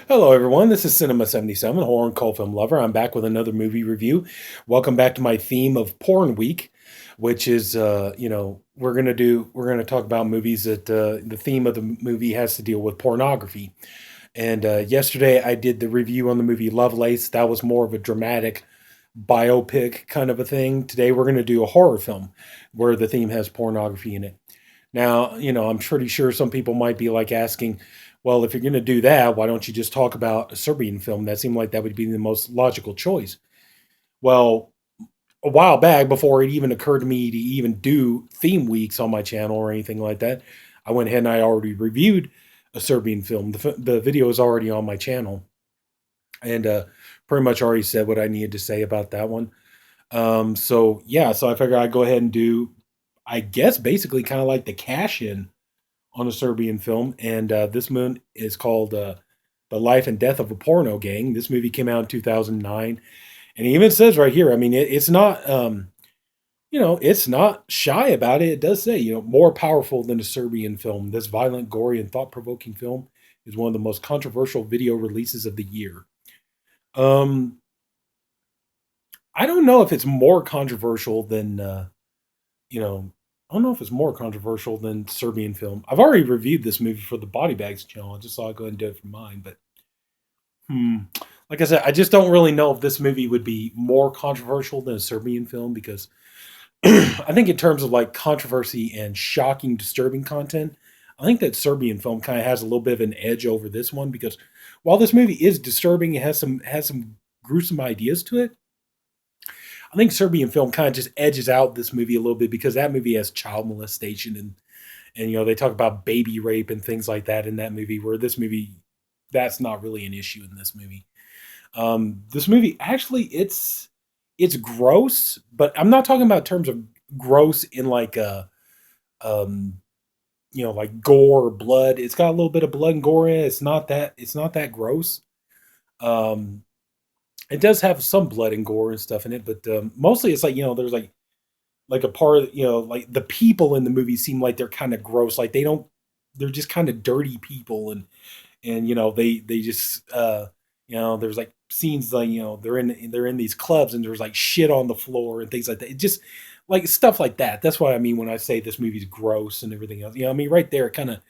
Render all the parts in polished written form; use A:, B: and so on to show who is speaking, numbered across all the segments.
A: Hello, everyone. This is Sinema77, horror and cult film lover. I'm back with another movie review. Welcome back to my theme of Porn Week, which is, we're gonna talk about movies that the theme of the movie has to deal with pornography. And yesterday I did the review on the movie Lovelace. That was more of a dramatic biopic kind of a thing. Today we're gonna do a horror film where the theme has pornography in it. Now, I'm pretty sure some people might be like asking, well, if you're going to do that, why don't you just talk about a Serbian film? That seemed like that would be the most logical choice. Well, a while back, before it even occurred to me to even do theme weeks on my channel or anything like that, I went ahead and I already reviewed a Serbian film. The video is already on my channel, and pretty much already said what I needed to say about that one. So yeah, so I figured I'd go ahead and do, I guess, basically kind of like the cash in on a Serbian film, and this moon is called "The Life and Death of a Porno Gang." This movie came out in 2009, and it even says right here. I mean, it's not, it's not shy about it. It does say, more powerful than a Serbian film. This violent, gory, and thought-provoking film is one of the most controversial video releases of the year. Um, I don't know if it's more controversial than you know, I don't know if it's more controversial than Serbian film. I've already reviewed this movie for the Body Bags channel. I just thought I'd go ahead and do it for mine. But hmm, like I said, I just don't really know if this movie would be more controversial than a Serbian film because I think in terms of like controversy and shocking, disturbing content, I think that Serbian film kind of has a little bit of an edge over this one because while this movie is disturbing, it has some gruesome ideas to it. I think Serbian film kind of just edges out this movie a little bit because that movie has child molestation and they talk about baby rape and things like that in that movie. Where this movie, that's not really an issue in this movie. This movie actually it's gross, but I'm not talking about terms of gross in like a um like gore or blood. It's got a little bit of blood and gore in it. It's not that gross. Um, it does have some blood and gore and stuff in it, but mostly it's like there's like a part of, like the people in the movie seem like they're kind of gross, like they're just kind of dirty people, and they just there's like scenes like they're in these clubs and there's like shit on the floor and things like that. It just like stuff like that. That's what I mean when I say this movie's gross and everything else. I mean, right there it kind of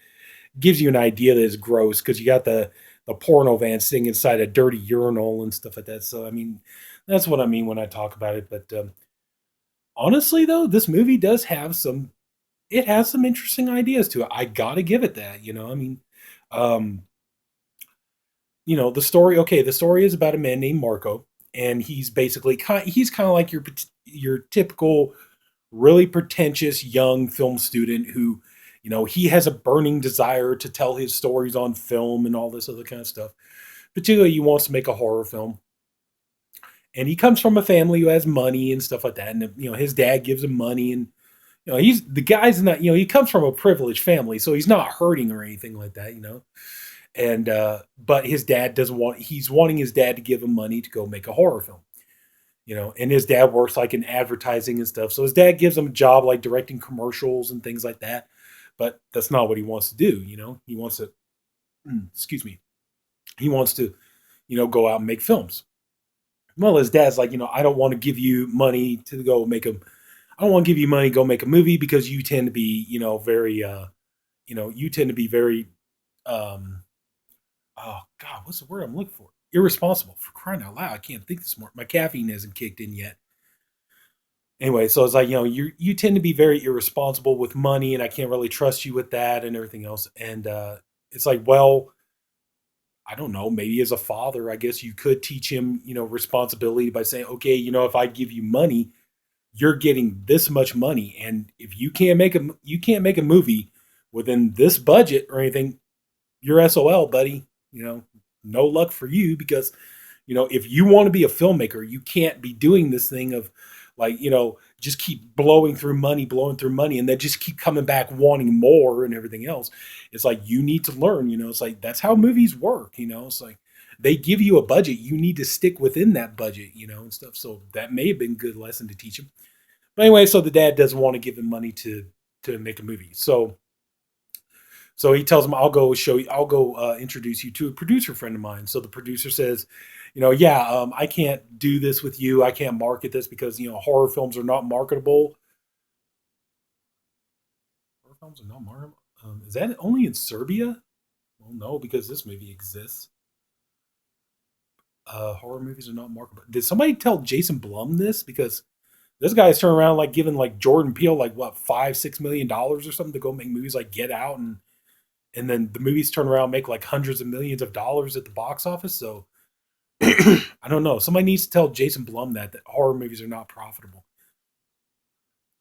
A: gives you an idea that it's gross because you got the porno van sitting inside a dirty urinal and stuff like that. So I mean, that's what I mean when I talk about it. But honestly, though, this movie does have some. It has some interesting ideas to it. I gotta give it that. I mean, um, the story. Okay, the story is about a man named Marko, and he's kind of like your typical really pretentious young film student who, he has a burning desire to tell his stories on film and all this other kind of stuff. Particularly, he wants to make a horror film, and he comes from a family who has money and stuff like that. And his dad gives him money, and he's the guy's not, he comes from a privileged family, so he's not hurting or anything like that. And but his dad doesn't want. He's wanting his dad to give him money to go make a horror film. And his dad works like in advertising and stuff. So his dad gives him a job like directing commercials and things like that. But that's not what he wants to do. He wants to, excuse me, he wants to, go out and make films. Well, his dad's like, I don't want to give you money to go make a, I don't want to give you money to go make a movie because you tend to be, very, you tend to be very, um, oh God, what's the word I'm looking for? Irresponsible, for crying out loud. I can't think this morning. My caffeine hasn't kicked in yet. Anyway, so it's like, you tend to be very irresponsible with money and I can't really trust you with that and everything else. And it's like, well, I don't know, maybe as a father, I guess you could teach him, responsibility by saying, okay, if I give you money, you're getting this much money. And if you can't make a movie within this budget or anything, you're SOL, buddy. No luck for you because, if you want to be a filmmaker, you can't be doing this thing of like, just keep blowing through money, and then just keep coming back wanting more and everything else. It's like you need to learn, it's like that's how movies work, it's like they give you a budget, you need to stick within that budget, and stuff. So that may have been a good lesson to teach him. But anyway, so the dad doesn't want to give him money to make a movie. So he tells him, "I'll go show you. I'll go introduce you to a producer friend of mine." So the producer says, "Yeah, I can't do this with you. I can't market this because horror films are not marketable. Horror films are not marketable. Is that only in Serbia? Well, no, because this movie exists. Horror movies are not marketable. Did somebody tell Jason Blum this? Because this guy's turning around like giving like Jordan Peele like what $5-6 million or something to go make movies like Get Out, and then the movies turn around and make like hundreds of millions of dollars at the box office. So I don't know. Somebody needs to tell Jason Blum that horror movies are not profitable.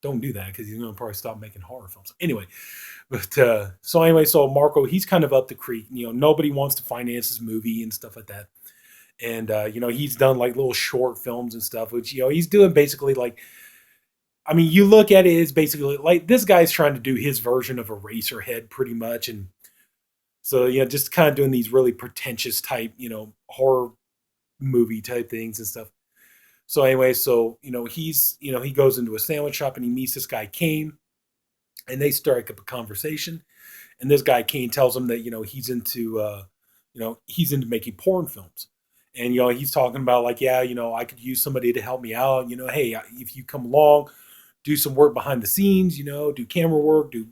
A: Don't do that because he's going to probably stop making horror films anyway. But so Marco, he's kind of up the creek. Nobody wants to finance his movie and stuff like that. And he's done like little short films and stuff, which he's doing basically like. I mean, you look at it as basically like this guy's trying to do his version of Eraserhead, pretty much, and so just kind of doing these really pretentious type, horror movie type things and stuff. So anyway, he goes into a sandwich shop and he meets this guy Kane, and they strike up a conversation. And this guy Kane tells him that he's into making porn films, and he's talking about like, yeah, I could use somebody to help me out. Hey, if you come along, do some work behind the scenes, do camera work, do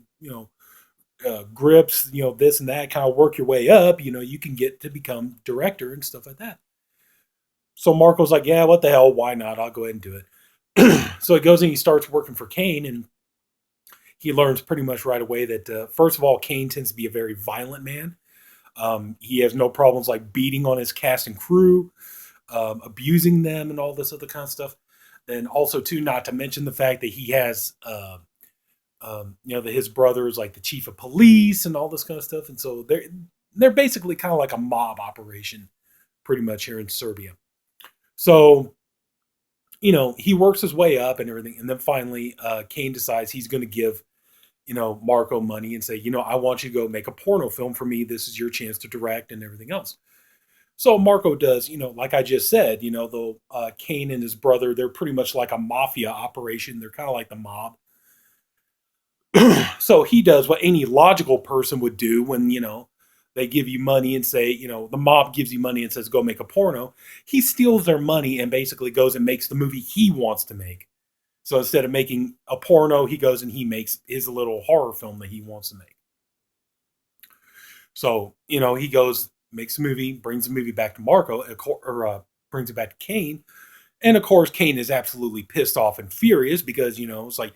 A: grips, this and that, kind of work your way up. You can get to become director and stuff like that. So Marco's like, yeah, what the hell? Why not? I'll go ahead and do it. So he goes and he starts working for Kane, and he learns pretty much right away that first of all, Kane tends to be a very violent man. He has no problems like beating on his cast and crew, abusing them, and all this other kind of stuff. Then also too, not to mention the fact that he has, that his brother is like the chief of police and all this kind of stuff, and so they're basically kind of like a mob operation, pretty much here in Serbia. So he works his way up and everything, and then finally, Kane decides he's going to give Marco money and say, I want you to go make a porno film for me. This is your chance to direct and everything else. So Marco does, like I just said, though Kane and his brother, they're pretty much like a mafia operation. They're kind of like the mob. So he does what any logical person would do when, they give you money and say, the mob gives you money and says, go make a porno. He steals their money and basically goes and makes the movie he wants to make. So instead of making a porno, he goes and he makes his little horror film that he wants to make. So, he goes, makes a movie, brings the movie back to Marco, or brings it back to Kane. And of course, Kane is absolutely pissed off and furious because, it's like,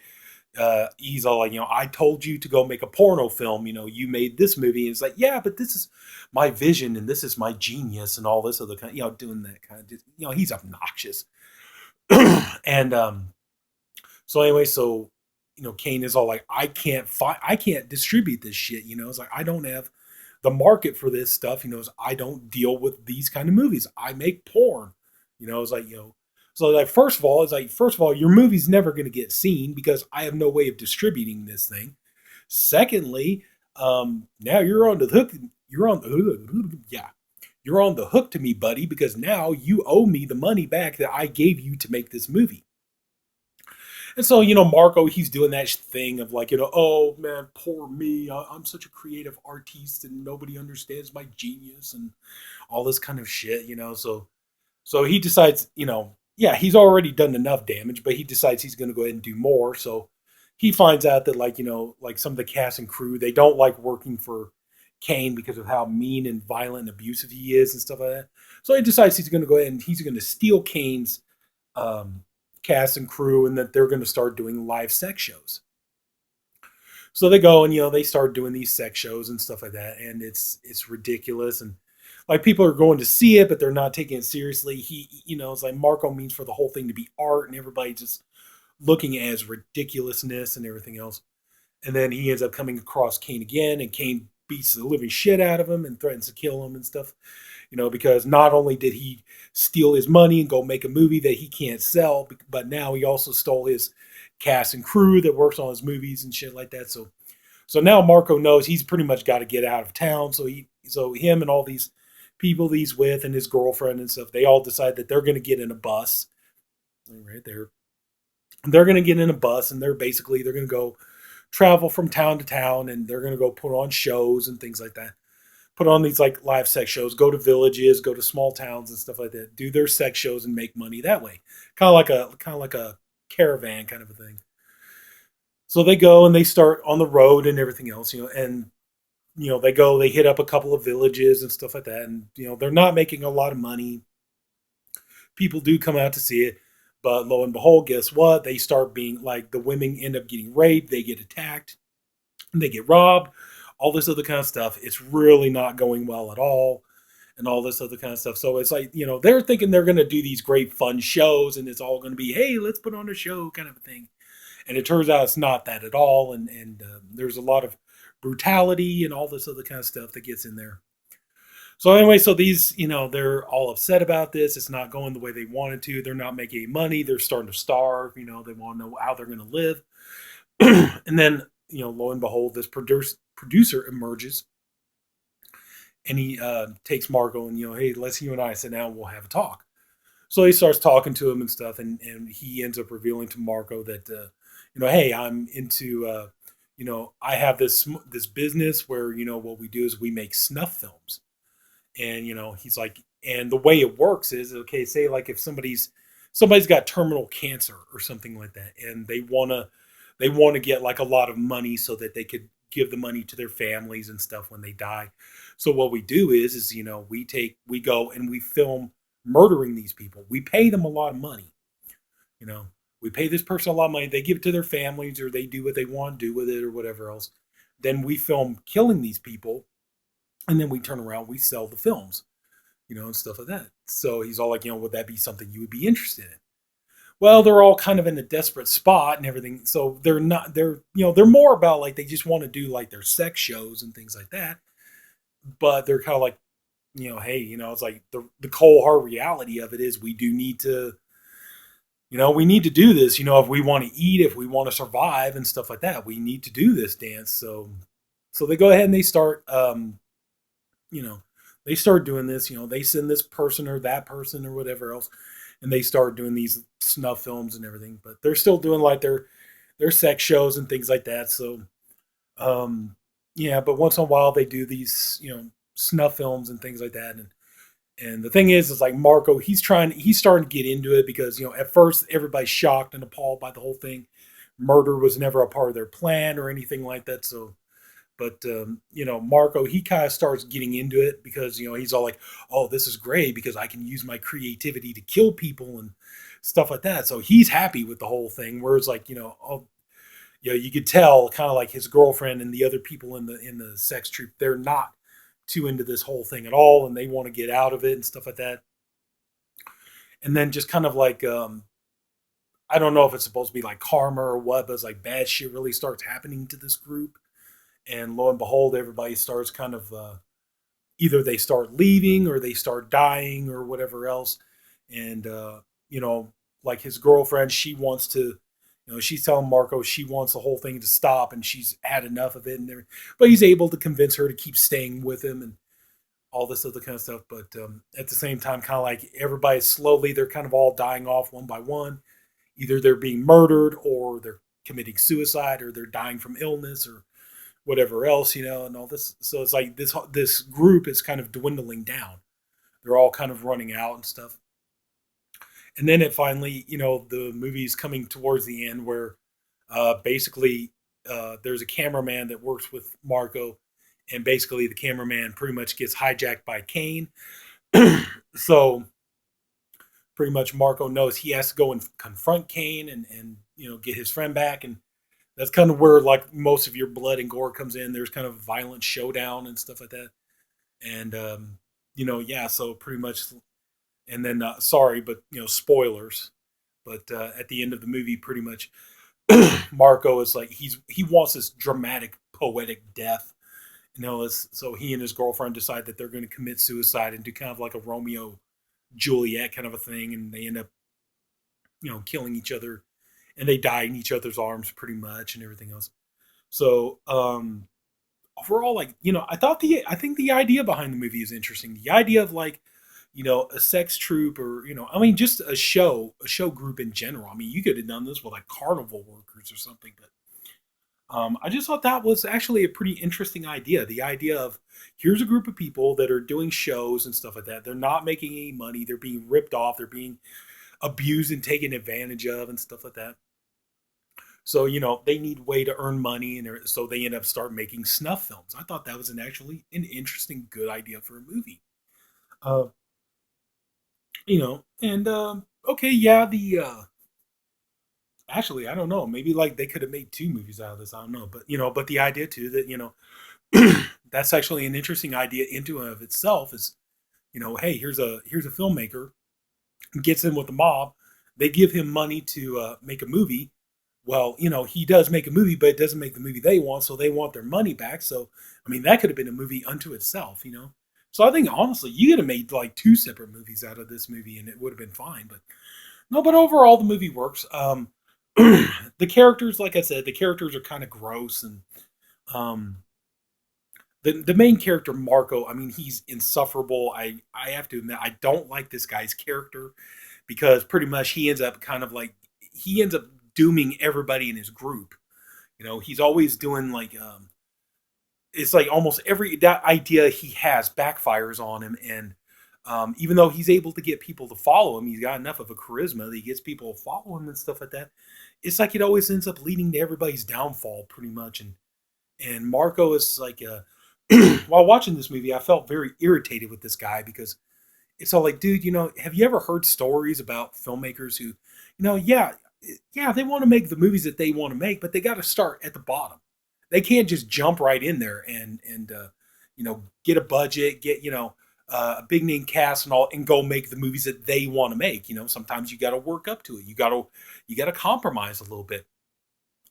A: he's all like, I told you to go make a porno film, you made this movie. And it's like, yeah, but this is my vision and this is my genius and all this other kind, doing that kind of, he's obnoxious. And, so anyway, Kane is all like, I can't distribute this shit. It's like, I don't have the market for this stuff. I don't deal with these kind of movies. I make porn. It's like, so like, first of all, your movie's never going to get seen because I have no way of distributing this thing. Secondly, now you're on the hook. You're on the hook to me, buddy, because now you owe me the money back that I gave you to make this movie. And so, Marco, he's doing that thing of like, oh man, poor me. I'm such a creative artist and nobody understands my genius and all this kind of shit, So he decides, yeah, he's already done enough damage, but he decides he's going to go ahead and do more. So he finds out that like some of the cast and crew, they don't like working for Kane because of how mean and violent and abusive he is and stuff like that. So he decides he's going to go ahead and he's going to steal Kane's, cast and crew, and that they're going to start doing live sex shows. So they go and they start doing these sex shows and stuff like that, and it's ridiculous, and like people are going to see it, but they're not taking it seriously. It's like Marco means for the whole thing to be art, and everybody just looking at it as ridiculousness and everything else. And then he ends up coming across Kane again, and Kane beats the living shit out of him and threatens to kill him and stuff. Because not only did he steal his money and go make a movie that he can't sell, but now he also stole his cast and crew that works on his movies and shit like that. So now Marco knows he's pretty much got to get out of town. So him and all these people that he's with and his girlfriend and stuff, they all decide that they're going to get in a bus. Right there. They're going to get in a bus and they're going to go travel from town to town, and they're going to go put on shows and things like that. Put on these like live sex shows, go to villages, go to small towns and stuff like that. Do their sex shows and make money that way. Kind of like a caravan kind of a thing. So they go and they start on the road and everything else, and they go, they hit up a couple of villages and stuff like that, and they're not making a lot of money. People do come out to see it, but lo and behold, guess what? They start being like, the women end up getting raped, they get attacked, they get robbed, all this other kind of stuff. It's really not going well at all, and all this other kind of stuff. So it's like, they're thinking they're going to do these great fun shows, and it's all going to be, hey, let's put on a show kind of a thing. And it turns out it's not that at all, and there's a lot of brutality and all this other kind of stuff that gets in there. So anyway, so these, they're all upset about this. It's not going the way they wanted to. They're not making any money. They're starting to starve. They want to know how they're going to live. And then, lo and behold, this producer emerges, and he takes Marko, and hey, let's you and I sit down. And we'll have a talk. So he starts talking to him and stuff, and he ends up revealing to Marko that hey, I'm into I have this business where what we do is we make snuff films. And he's like, and the way it works is, okay, say like if somebody's got terminal cancer or something like that, and they want to get like a lot of money so that they could give the money to their families and stuff when they die. So what we do is we go and we film murdering these people. We pay them a lot of money. you know we pay this person a lot of money, they give it to their families, or they do what they want to do with it or whatever else. Then we film killing these people, and then we turn around, we sell the films, and stuff like that. So he's all like, would that be something you would be interested in? Well, they're all kind of in a desperate spot and everything. So they're more about like, they just want to do like their sex shows and things like that. But they're kind of like, hey, it's like the cold hard reality of it is, we do need to, we need to do this, if we want to eat, if we want to survive and stuff like that, we need to do this dance. So they go ahead and they start, you know, they start doing this, they send this person or that person or whatever else, and they start doing these snuff films and everything, but they're still doing like their sex shows and things like that. So, yeah, but once in a while they do these, snuff films and things like that. And the thing is like Marko, he's starting to get into it because, at first everybody's shocked and appalled by the whole thing. Murder was never a part of their plan or anything like that. So, but Marko, he kind of starts getting into it because he's all like, "Oh, this is great because I can use my creativity to kill people and stuff like that." So he's happy with the whole thing. Whereas like you could tell kind of like his girlfriend and the other people in the sex troupe, they're not too into this whole thing at all, and they want to get out of it and stuff like that. And then just kind of like I don't know if it's supposed to be like karma or what, but it's like bad shit really starts happening to this group, and lo and behold, everybody starts kind of either they start leaving or they start dying or whatever else. And you know like his girlfriend, she wants to, she's telling Marko she wants the whole thing to stop and she's had enough of it, and but he's able to convince her to keep staying with him and all this other kind of stuff. But at the same time, kind of like everybody slowly, they're kind of all dying off one by one. Either they're being murdered or they're committing suicide or they're dying from illness or whatever else, and all this. So it's like this group is kind of dwindling down. They're all kind of running out and stuff. And then it finally, the movie's coming towards the end where basically there's a cameraman that works with Marko, and basically the cameraman pretty much gets hijacked by Kane. So pretty much Marko knows he has to go and confront Kane and get his friend back, and that's kind of where like most of your blood and gore comes in. There's kind of a violent showdown and stuff like that. And yeah, so pretty much. And then sorry, but spoilers, but at the end of the movie pretty much Marko is like, he wants this dramatic poetic death, so he and his girlfriend decide that they're going to commit suicide and do kind of like a Romeo Juliet kind of a thing, and they end up killing each other, and they die in each other's arms pretty much and everything else. So overall, like, I think the idea behind the movie is interesting. The idea of like, a sex troupe, or I mean, just a show group in general. I mean, you could have done this with like carnival workers or something, but I just thought that was actually a pretty interesting idea. The idea of here's a group of people that are doing shows and stuff like that. They're not making any money. They're being ripped off. They're being abused and taken advantage of and stuff like that. So they need a way to earn money, and so they end up start making snuff films. I thought that was actually an interesting, good idea for a movie. Uh, and okay, yeah, the actually I don't know, maybe like they could have made two movies out of this. I don't know, but but the idea too that that's actually an interesting idea into and of itself is hey, here's a filmmaker gets in with the mob. They give him money to make a movie. Well, he does make a movie, but it doesn't make the movie they want, so they want their money back. So, I mean, that could have been a movie unto itself. So I think honestly, you could have made like two separate movies out of this movie, and it would have been fine. But no, but overall, the movie works. The characters, like I said, the characters are kind of gross, and um, the main character Marko, I mean, he's insufferable. I have to admit, I don't like this guy's character because pretty much he ends up kind of like he ends up dooming everybody in his group. He's always doing like it's like almost every that idea he has backfires on him, and even though he's able to get people to follow him, he's got enough of a charisma that he gets people to follow him and stuff like that. It's like it always ends up leading to everybody's downfall, pretty much. And Marco is like, while watching this movie, I felt very irritated with this guy because it's all like, dude, have you ever heard stories about filmmakers who, yeah, yeah, they want to make the movies that they want to make, but they got to start at the bottom. They can't just jump right in there and get a budget, get a big name cast and all, and go make the movies that they want to make. Sometimes you got to work up to it. You got to compromise a little bit.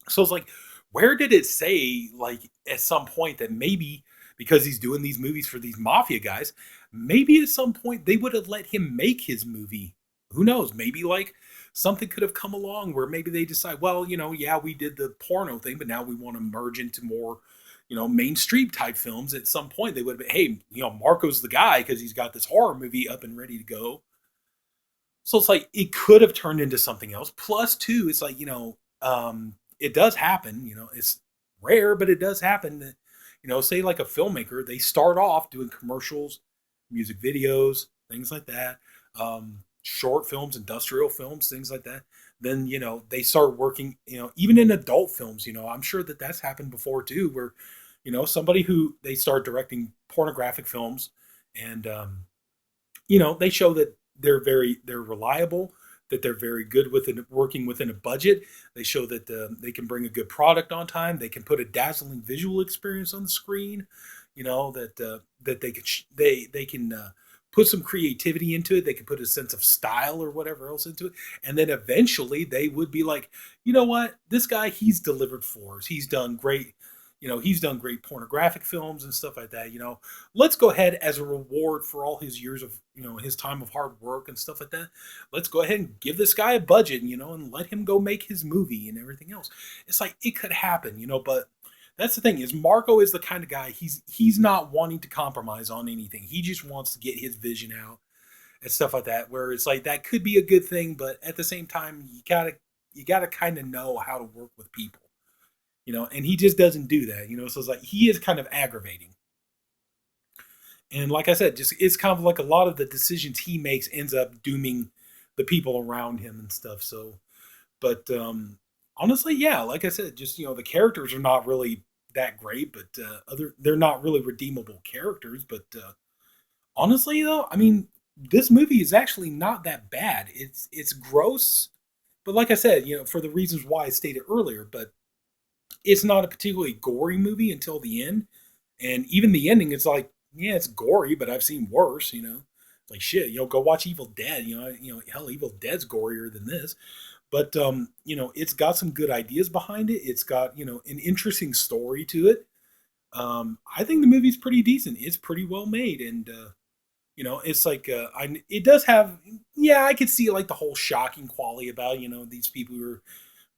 A: So it's like, where did it say like at some point that maybe because he's doing these movies for these mafia guys, maybe at some point they would have let him make his movie? Who knows? Maybe like something could have come along where maybe they decide, well, yeah, we did the porno thing, but now we want to merge into more, mainstream type films. At some point, they would have been, hey, Marco's the guy because he's got this horror movie up and ready to go. So it's like it could have turned into something else. Plus, too, it's like it does happen. It's rare, but it does happen that say like a filmmaker, they start off doing commercials, music videos, things like that, short films, industrial films, things like that. Then they start working. Even in adult films, I'm sure that that's happened before too, where somebody who they start directing pornographic films, and they show that they're reliable, that they're very good within working within a budget. They show that they can bring a good product on time. They can put a dazzling visual experience on the screen. That they can put some creativity into it. They can put a sense of style or whatever else into it, and then eventually they would be like, you know what, this guy, he's delivered for us. He's done great. He's done great pornographic films and stuff like that. Let's go ahead as a reward for all his years of, his time of hard work and stuff like that. Let's go ahead and give this guy a budget, and let him go make his movie and everything else. It's like it could happen, but that's the thing is Marco is the kind of guy he's not wanting to compromise on anything. He just wants to get his vision out and stuff like that. Where it's like that could be a good thing, but at the same time, you gotta kind of know how to work with people. And he just doesn't do that. So it's like he is kind of aggravating. And like I said, just it's kind of like a lot of the decisions he makes ends up dooming the people around him and stuff. So, but honestly, yeah, like I said, just the characters are not really that great, but they're not really redeemable characters. But honestly, though, I mean, this movie is actually not that bad. It's gross, but like I said, for the reasons why I stated earlier, but it's not a particularly gory movie until the end. And even the ending, it's like, yeah, it's gory, but I've seen worse. Like shit, go watch Evil Dead. Hell, Evil Dead's gorier than this. But it's got some good ideas behind it. It's got, an interesting story to it. I think the movie's pretty decent. It's pretty well made, and it's like it does have, yeah, I could see like the whole shocking quality about these people who are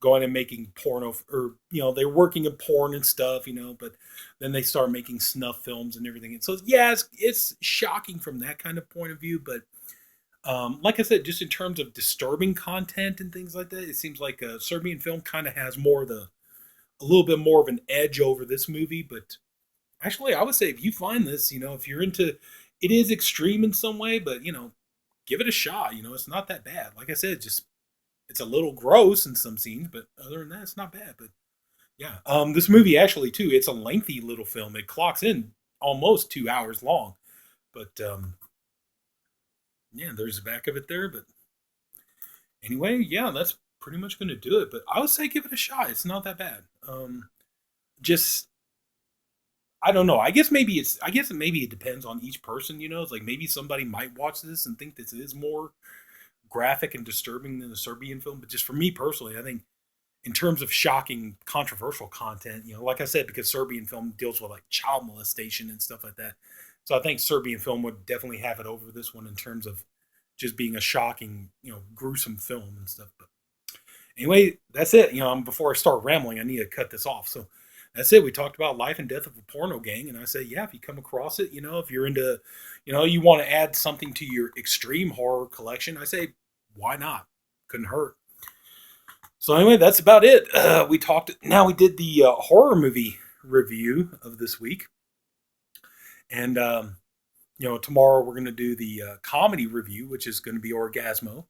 A: going and making porno, or they're working in porn and stuff, but then they start making snuff films and everything. And so yeah, it's shocking from that kind of point of view. But like I said, just in terms of disturbing content and things like that, it seems like a Serbian film kind of has more of a little bit more of an edge over this movie. But actually, I would say if you find this, if you're into, it is extreme in some way, but give it a shot. It's not that bad. Like I said, just it's a little gross in some scenes, but other than that, it's not bad. But yeah, this movie actually too, it's a lengthy little film. It clocks in almost 2 hours long. But yeah, there's the back of it there. But anyway, yeah, that's pretty much going to do it. But I would say give it a shot. It's not that bad. Just I don't know. I guess maybe it depends on each person. It's like maybe somebody might watch this and think this is more graphic and disturbing than a Serbian film. But just for me personally, I think in terms of shocking, controversial content, like I said, because Serbian film deals with like child molestation and stuff like that. So I think Serbian film would definitely have it over this one in terms of just being a shocking, gruesome film and stuff. But anyway, that's it. Before I start rambling, I need to cut this off. So that's it. We talked about life and death of a porno gang, and I say, yeah, if you come across it, if you're into, you want to add something to your extreme horror collection, I say, why not? Couldn't hurt. So anyway, that's about it. We talked. Now we did the horror movie review of this week, and tomorrow we're going to do the comedy review, which is going to be Orgasmo.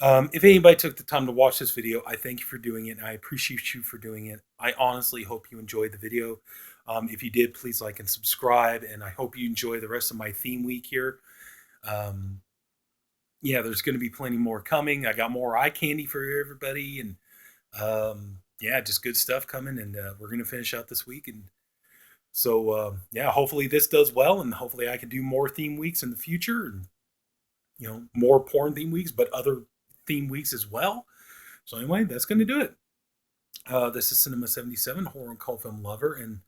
A: If anybody took the time to watch this video, I thank you for doing it. And I appreciate you for doing it. I honestly hope you enjoyed the video. If you did, please like and subscribe. And I hope you enjoy the rest of my theme week here. Yeah, there's going to be plenty more coming. I got more eye candy for everybody. And yeah, just good stuff coming. And we're going to finish out this week. And so, yeah, hopefully this does well. And hopefully I can do more theme weeks in the future. And, more porn theme weeks, but other theme weeks as well. So anyway, that's going to do it. This is Sinema77, horror and cult film lover. And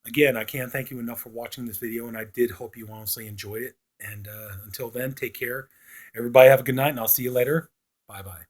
A: again, I can't thank you enough for watching this video. And I did hope you honestly enjoyed it. And until then, take care. Everybody have a good night, and I'll see you later. Bye-bye.